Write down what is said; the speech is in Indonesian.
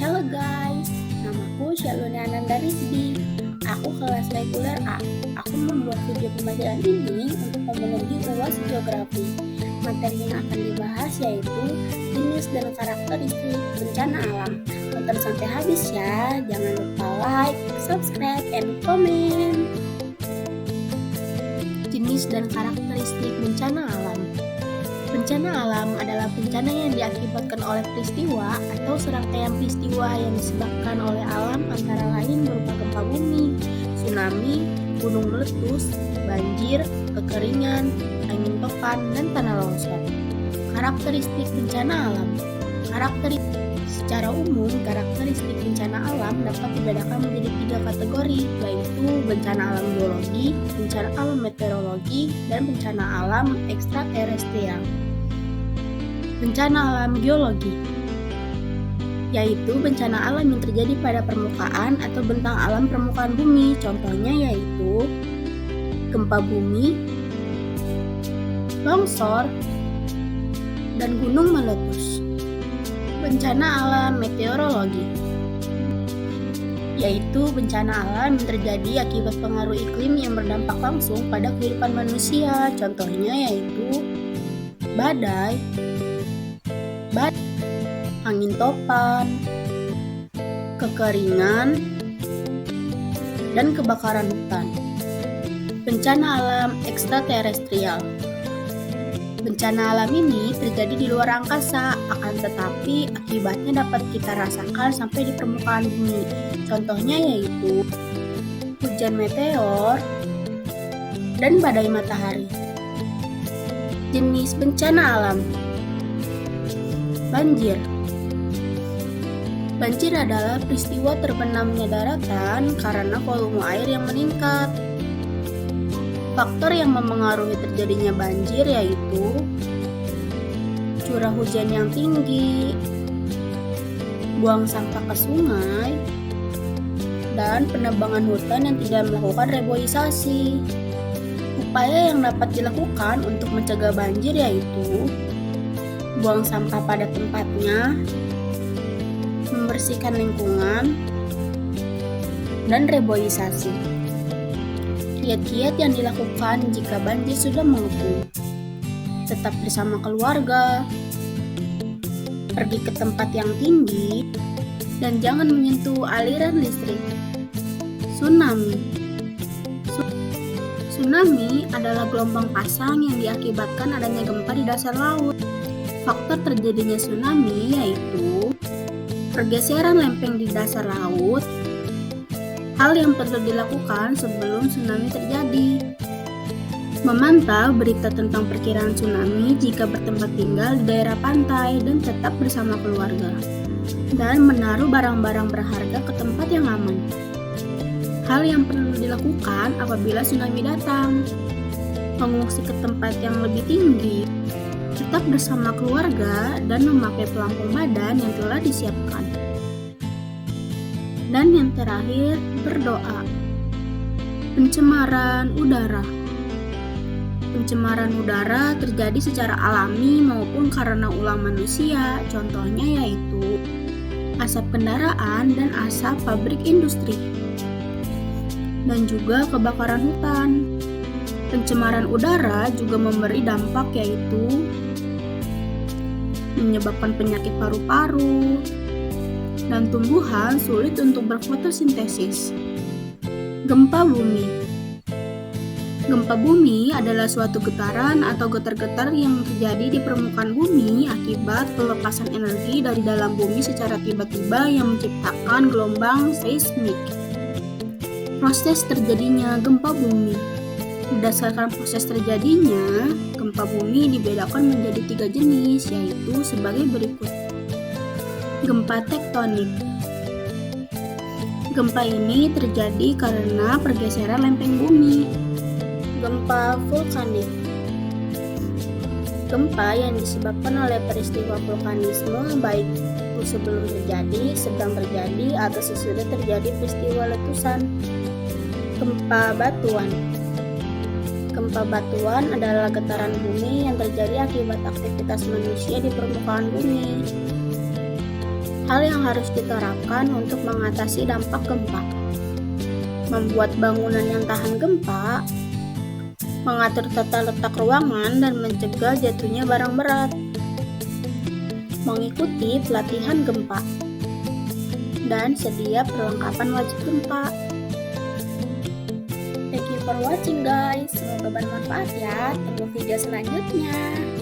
Halo guys, namaku Shaluna Ananda Rizdi. Aku kelas reguler A. Aku membuat video pembelajaran ini untuk memenuhi UAS Geografi. Materi yang akan dibahas yaitu jenis dan karakteristik bencana alam. Tonton sampai habis ya, jangan lupa like, subscribe, and comment. Jenis dan karakteristik bencana alam. Bencana alam adalah bencana yang diakibatkan oleh peristiwa atau serangkaian peristiwa yang disebabkan oleh alam antara lain berupa gempa bumi, tsunami, gunung meletus, banjir, kekeringan, angin topan, dan tanah longsor. Karakteristik bencana alam. Secara umum, karakteristik bencana alam dapat dibedakan menjadi 3 kategori, yaitu bencana alam geologi, bencana alam meteorologi, dan bencana alam ekstraterestrial. Bencana alam geologi yaitu bencana alam yang terjadi pada permukaan atau bentang alam permukaan bumi. Contohnya yaitu gempa bumi, longsor, dan gunung meletus. Bencana alam meteorologi yaitu bencana alam yang terjadi akibat pengaruh iklim yang berdampak langsung pada kehidupan manusia. Contohnya yaitu badai, angin topan, kekeringan, dan kebakaran hutan. Bencana alam ekstraterestrial. Bencana alam ini terjadi di luar angkasa, akan tetapi akibatnya dapat kita rasakan sampai di permukaan bumi. Contohnya yaitu hujan meteor dan badai matahari. Jenis bencana alam. Banjir. Banjir adalah peristiwa terbenamnya daratan karena volume air yang meningkat. Faktor yang memengaruhi terjadinya banjir yaitu curah hujan yang tinggi, buang sampah ke sungai, dan penebangan hutan yang tidak melakukan reboisasi. Upaya yang dapat dilakukan untuk mencegah banjir yaitu buang sampah pada tempatnya, membersihkan lingkungan, dan reboisasi. Kiat-kiat yang dilakukan jika banjir sudah mengepung: tetap bersama keluarga, pergi ke tempat yang tinggi, dan jangan menyentuh aliran listrik. Tsunami. Tsunami adalah gelombang pasang yang diakibatkan adanya gempa di dasar laut. Faktor terjadinya tsunami yaitu pergeseran lempeng di dasar laut. Hal yang perlu dilakukan sebelum tsunami terjadi: memantau berita tentang perkiraan tsunami jika bertempat tinggal di daerah pantai dan tetap bersama keluarga, dan menaruh barang-barang berharga ke tempat yang aman. Hal yang perlu dilakukan apabila tsunami datang: mengungsi ke tempat yang lebih tinggi, tetap bersama keluarga, dan memakai pelampung badan yang telah disiapkan. Dan yang terakhir, berdoa. Pencemaran udara. Pencemaran udara terjadi secara alami maupun karena ulah manusia. Contohnya yaitu asap kendaraan dan asap pabrik industri, dan juga kebakaran hutan. Pencemaran udara juga memberi dampak yaitu menyebabkan penyakit paru-paru, dan tumbuhan sulit untuk berfotosintesis. Gempa bumi. Gempa bumi adalah suatu getaran atau getar-getar yang terjadi di permukaan bumi akibat pelepasan energi dari dalam bumi secara tiba-tiba yang menciptakan gelombang seismik. Proses terjadinya gempa bumi. Berdasarkan proses terjadinya, gempa bumi dibedakan menjadi 3 jenis, yaitu sebagai berikut. Gempa tektonik. Gempa ini terjadi karena pergeseran lempeng bumi. Gempa vulkanik. Gempa yang disebabkan oleh peristiwa vulkanisme, baik itu sebelum terjadi, sedang terjadi, atau sesudah terjadi peristiwa letusan. Gempa batuan. Gempa batuan adalah getaran bumi yang terjadi akibat aktivitas manusia di permukaan bumi. hal yang harus diterapkan untuk mengatasi dampak gempa. Membuat bangunan yang tahan gempa, mengatur tata letak ruangan dan mencegah jatuhnya barang berat, mengikuti pelatihan gempa, dan sedia perlengkapan wajib gempa. Thank you for watching guys, semoga bermanfaat ya. Tunggu video selanjutnya.